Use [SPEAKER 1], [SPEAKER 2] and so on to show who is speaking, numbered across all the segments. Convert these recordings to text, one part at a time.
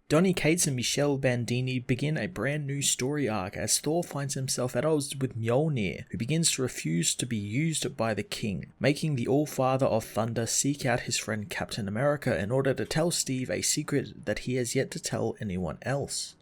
[SPEAKER 1] Donny Cates and Michelle Bandini begin a brand new story arc as Thor finds himself at odds with Mjolnir, who begins to refuse to be used by the king, making the All-Father of Thunder seek out his friend Captain America in order to tell Steve a secret that he has yet to tell anyone else.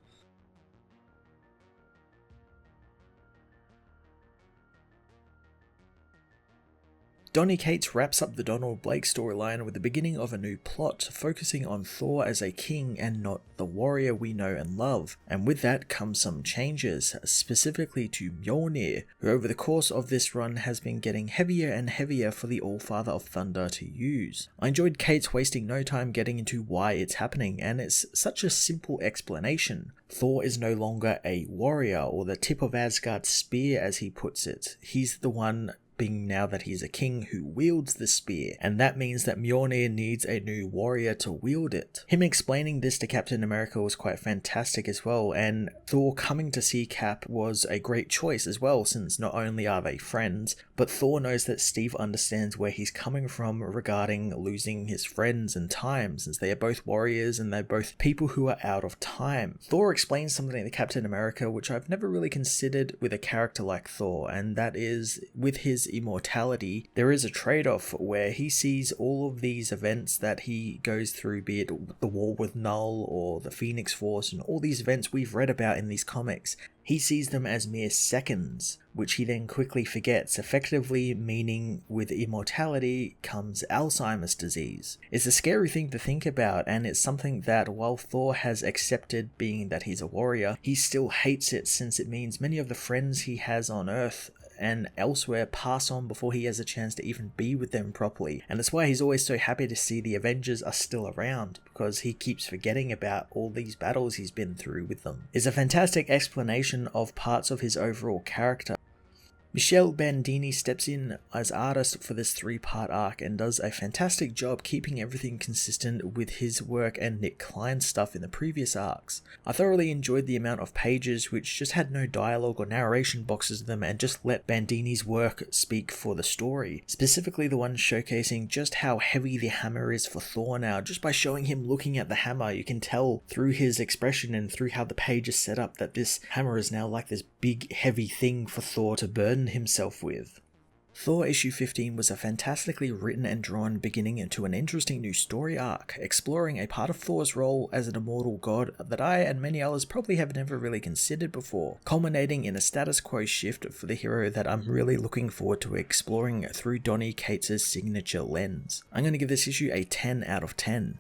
[SPEAKER 1] Donny Cates wraps up the Donald Blake storyline with the beginning of a new plot, focusing on Thor as a king and not the warrior we know and love, and with that comes some changes, specifically to Mjolnir, who over the course of this run has been getting heavier and heavier for the All-Father of Thunder to use. I enjoyed Cates wasting no time getting into why it's happening, and it's such a simple explanation. Thor is no longer a warrior, or the tip of Asgard's spear as he puts it. He's the one being now that he's a king who wields the spear, and that means that Mjolnir needs a new warrior to wield it. Him explaining this to Captain America was quite fantastic as well, and Thor coming to see Cap was a great choice as well, since not only are they friends, but Thor knows that Steve understands where he's coming from regarding losing his friends and time, since they are both warriors and they're both people who are out of time. Thor explains something to Captain America which I've never really considered with a character like Thor, and that is, with his immortality, there is a trade-off where he sees all of these events that he goes through, be it the war with Null or the Phoenix Force and all these events we've read about in these comics. He sees them as mere seconds, which he then quickly forgets, effectively meaning with immortality comes Alzheimer's disease. It's a scary thing to think about, and it's something that while Thor has accepted being that he's a warrior, he still hates it, since it means many of the friends he has on Earth and elsewhere pass on before he has a chance to even be with them properly. And that's why he's always so happy to see the Avengers are still around, because he keeps forgetting about all these battles he's been through with them. It's a fantastic explanation of parts of his overall character. Michelle Bandini steps in as artist for this 3-part arc and does a fantastic job keeping everything consistent with his work and Nick Klein's stuff in the previous arcs. I thoroughly enjoyed the amount of pages which just had no dialogue or narration boxes in them and just let Bandini's work speak for the story, specifically the one showcasing just how heavy the hammer is for Thor now. Just by showing him looking at the hammer, you can tell through his expression and through how the page is set up that this hammer is now like this big heavy thing for Thor to burden himself with. Thor issue 15 was a fantastically written and drawn beginning into an interesting new story arc, exploring a part of Thor's role as an immortal god that I and many others probably have never really considered before, culminating in a status quo shift for the hero that I'm really looking forward to exploring through Donny Cates' signature lens. I'm going to give this issue a 10 out of 10.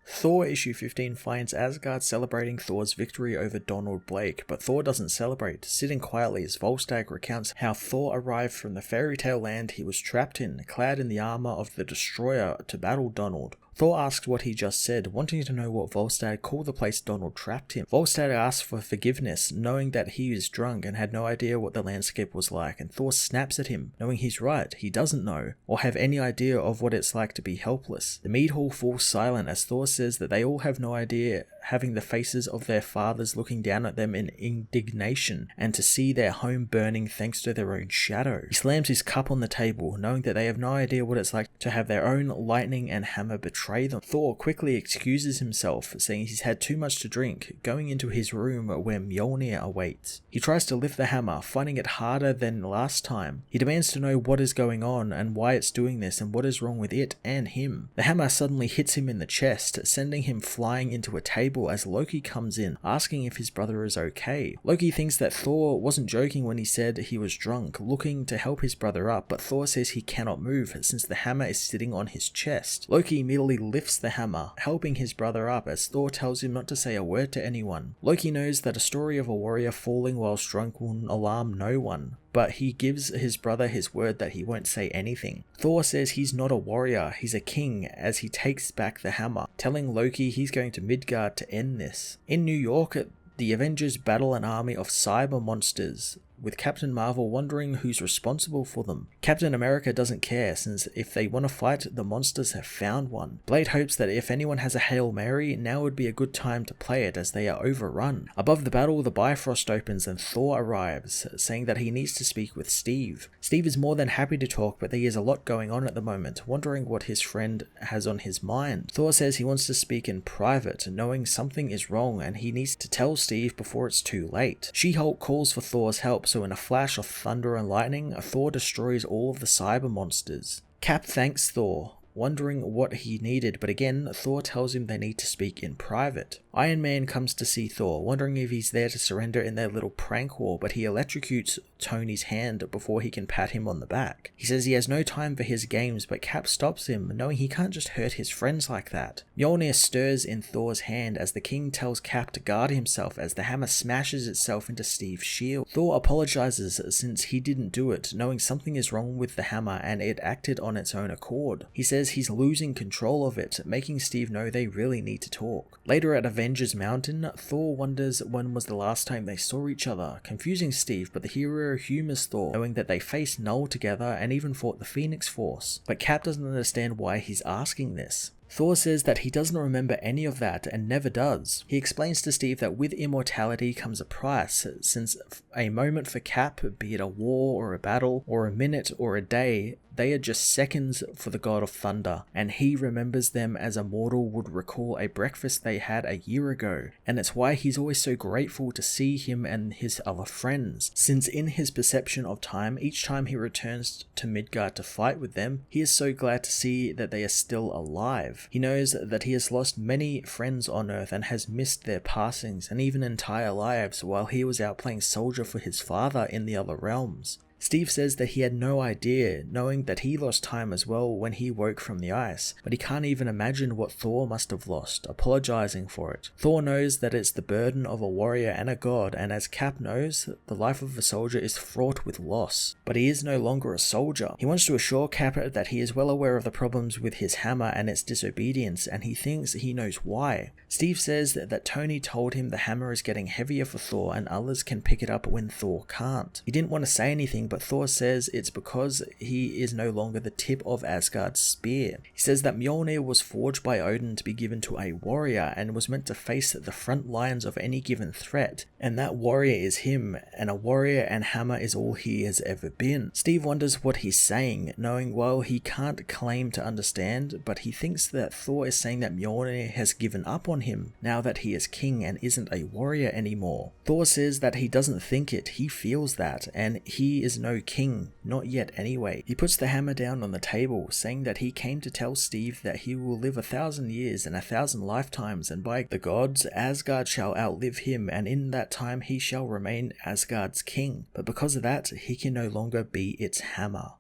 [SPEAKER 1] Thor issue 15 finds Asgard celebrating Thor's victory over Donald Blake, but Thor doesn't celebrate, sitting quietly as Volstagg recounts how Thor arrived from the fairy tale land he was trapped in, clad in the armor of the Destroyer to battle Donald. Thor asks what he just said, wanting to know what Volstagg called the place Donald trapped him. Volstagg asks for forgiveness, knowing that he is drunk and had no idea what the landscape was like, and Thor snaps at him, knowing he's right, he doesn't know, or have any idea of what it's like to be helpless. The mead hall falls silent as Thor says that they all have no idea, having the faces of their fathers looking down at them in indignation, and to see their home burning thanks to their own shadow. He slams his cup on the table, knowing that they have no idea what it's like to have their own lightning and hammer betray them. Thor quickly excuses himself, saying he's had too much to drink, going into his room where Mjolnir awaits. He tries to lift the hammer, finding it harder than last time. He demands to know what is going on and why it's doing this and what is wrong with it and him. The hammer suddenly hits him in the chest, sending him flying into a table as Loki comes in, asking if his brother is okay. Loki thinks that Thor wasn't joking when he said he was drunk, looking to help his brother up, but Thor says he cannot move since the hammer is sitting on his chest. Loki immediately lifts the hammer, helping his brother up as Thor tells him not to say a word to anyone. Loki knows that a story of a warrior falling whilst drunk will alarm no one, but he gives his brother his word that he won't say anything. Thor says he's not a warrior, he's a king, as he takes back the hammer, telling Loki he's going to Midgard to end this. In New York, the Avengers battle an army of cyber monsters, with Captain Marvel wondering who's responsible for them. Captain America doesn't care, since if they want to fight, the monsters have found one. Blade hopes that if anyone has a Hail Mary, now would be a good time to play it as they are overrun. Above the battle, the Bifrost opens and Thor arrives, saying that he needs to speak with Steve. Steve is more than happy to talk, but there is a lot going on at the moment, wondering what his friend has on his mind. Thor says he wants to speak in private, knowing something is wrong and he needs to tell Steve before it's too late. She-Hulk calls for Thor's help, so in a flash of thunder and lightning, Thor destroys all of the cyber monsters. Cap thanks Thor, wondering what he needed, but again, Thor tells him they need to speak in private. Iron Man comes to see Thor, wondering if he's there to surrender in their little prank war, but he electrocutes Tony's hand before he can pat him on the back. He says he has no time for his games, but Cap stops him, knowing he can't just hurt his friends like that. Mjolnir stirs in Thor's hand as the king tells Cap to guard himself as the hammer smashes itself into Steve's shield. Thor apologizes since he didn't do it, knowing something is wrong with the hammer and it acted on its own accord. He says he's losing control of it, making Steve know they really need to talk. Later at Avengers Mountain, Thor wonders when was the last time they saw each other, confusing Steve, but the hero humors Thor, knowing that they faced Null together and even fought the Phoenix Force. But Cap doesn't understand why he's asking this. Thor says that he doesn't remember any of that and never does. He explains to Steve that with immortality comes a price, since a moment for Cap, be it a war or a battle or a minute or a day, they are just seconds for the God of Thunder, and he remembers them as a mortal would recall a breakfast they had a year ago, and it's why he's always so grateful to see him and his other friends, since in his perception of time, each time he returns to Midgard to fight with them, he is so glad to see that they are still alive. He knows that he has lost many friends on Earth and has missed their passings and even entire lives while he was out playing soldier for his father in the other realms. Steve says that he had no idea, knowing that he lost time as well when he woke from the ice, but he can't even imagine what Thor must have lost, apologizing for it. Thor knows that it's the burden of a warrior and a god, and as Cap knows, the life of a soldier is fraught with loss. But he is no longer a soldier. He wants to assure Cap that he is well aware of the problems with his hammer and its disobedience, and he thinks he knows why. Steve says that Tony told him the hammer is getting heavier for Thor and others can pick it up when Thor can't. He didn't want to say anything, but Thor says it's because he is no longer the tip of Asgard's spear. He says that Mjolnir was forged by Odin to be given to a warrior and was meant to face the front lines of any given threat, and that warrior is him, and a warrior and hammer is all he has ever been. Steve wonders what he's saying, knowing while he can't claim to understand, but he thinks that Thor is saying that Mjolnir has given up on him now that he is king and isn't a warrior anymore. Thor says that he doesn't think it, he feels that, and he is no king, not yet anyway. He puts the hammer down on the table, saying that he came to tell Steve that he will live 1,000 years and 1,000 lifetimes, and by the gods, Asgard shall outlive him, and in that time he shall remain Asgard's king. But because of that, he can no longer be its hammer.